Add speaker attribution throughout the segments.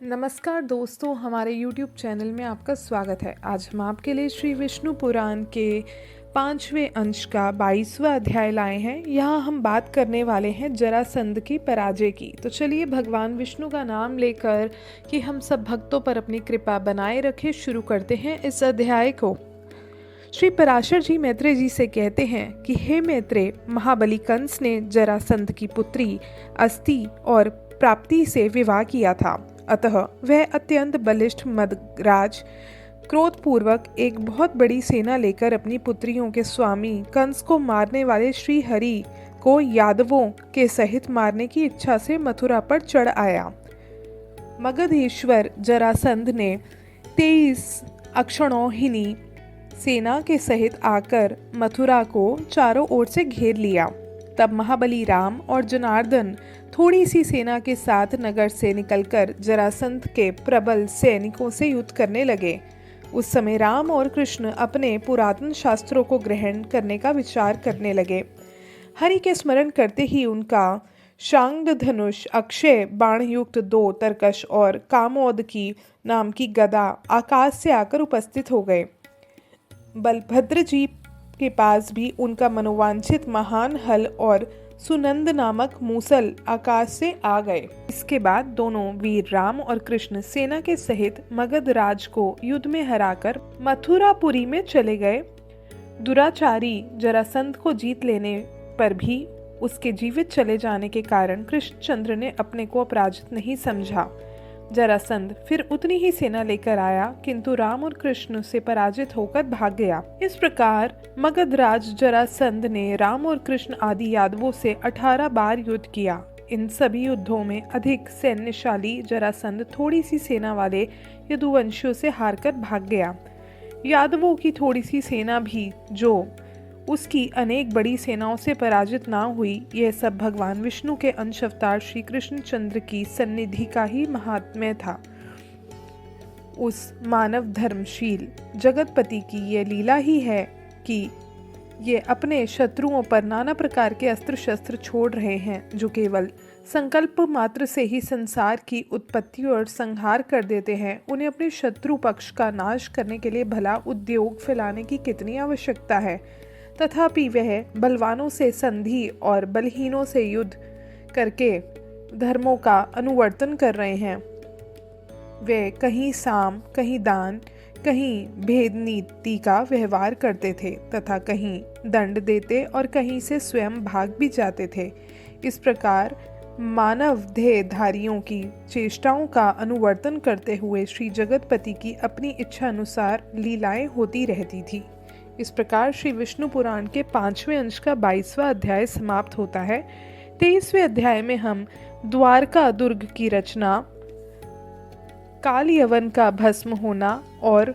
Speaker 1: नमस्कार दोस्तों, हमारे YouTube चैनल में आपका स्वागत है। आज हम आपके लिए श्री विष्णु पुराण के 5वें अंश का 22वां अध्याय लाए हैं। यहाँ हम बात करने वाले हैं जरासंध की पराजय की। तो चलिए भगवान विष्णु का नाम लेकर कि हम सब भक्तों पर अपनी कृपा बनाए रखें शुरू करते हैं इस अध्याय को। श्री पराशर जी मैत्रेय जी से कहते हैं कि हे मैत्रेय, महाबली कंस ने जरासंध की पुत्री अस्ति और प्राप्ति से विवाह किया था। अतः वह अत्यंत बलिष्ठ मदराज क्रोधपूर्वक एक बहुत बड़ी सेना लेकर अपनी पुत्रियों के स्वामी कंस को मारने वाले श्री हरि को यादवों के सहित मारने की इच्छा से मथुरा पर चढ़ आया। मगधेश्वर जरासंध ने 23 अक्षौहिणी सेना के सहित आकर मथुरा को चारों ओर से घेर लिया। तब महाबली राम और जनार्दन थोड़ी सी सेना के साथ नगर से निकलकर जरासंध के प्रबल सैनिकों से युद्ध करने लगे। उस समय राम और कृष्ण अपने पुरातन शास्त्रों को ग्रहण करने का विचार करने लगे। हरि के स्मरण करते ही उनका शांग धनुष, अक्षय बाण युक्त 2 तरकश और कामोदकी नाम की गदा आकाश से आकर उपस्थित हो गए। बलभद्र जी के पास भी उनका मनोवांछित महान हल और सुनंद नामक मूसल आकाश से आ गए। इसके बाद दोनों वीर राम और कृष्ण सेना के सहित मगध राज को युद्ध में हराकर मथुरापुरी में चले गए। दुराचारी जरासंध को जीत लेने पर भी उसके जीवित चले जाने के कारण कृष्णचंद्र ने अपने को अपराजित नहीं समझा। जरासंध फिर उतनी ही सेना लेकर आया, किंतु राम और कृष्ण से पराजित होकर भाग गया। इस प्रकार मगधराज जरासंध ने राम और कृष्ण आदि यादवों से 18 बार युद्ध किया। इन सभी युद्धों में अधिक सैन्यशाली जरासंध थोड़ी सी सेना वाले यदुवंशियों से हारकर भाग गया। यादवों की थोड़ी सी सेना भी जो उसकी अनेक बड़ी सेनाओं से पराजित ना हुई, यह सब भगवान विष्णु के अंश अवतार श्री कृष्णचंद्र की सन्निधि का ही महात्म्य था। उस मानव धर्मशील जगतपति की यह लीला ही है कि ये अपने शत्रुओं पर नाना प्रकार के अस्त्र शस्त्र छोड़ रहे हैं, जो केवल संकल्प मात्र से ही संसार की उत्पत्ति और संहार कर देते हैं। उन्हें अपने शत्रु पक्ष का नाश करने के लिए भला उद्योग फैलाने की कितनी आवश्यकता है। तथापि वह बलवानों से संधि और बलहीनों से युद्ध करके धर्मों का अनुवर्तन कर रहे हैं। वे कहीं साम, कहीं दान, कहीं भेद नीति का व्यवहार करते थे तथा कहीं दंड देते और कहीं से स्वयं भाग भी जाते थे। इस प्रकार मानव ध्येयधारियों की चेष्टाओं का अनुवर्तन करते हुए श्री जगतपति की अपनी इच्छा अनुसार लीलाएं होती रहती थी। इस प्रकार श्री विष्णु पुराण के 5वें अंश का 22वां अध्याय समाप्त होता है। 23वें अध्याय में हम द्वारका दुर्ग की रचना, काल यवन का भस्म होना और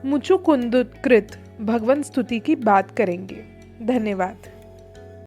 Speaker 1: मुचुकुंद कृत भगवत स्तुति की बात करेंगे। धन्यवाद।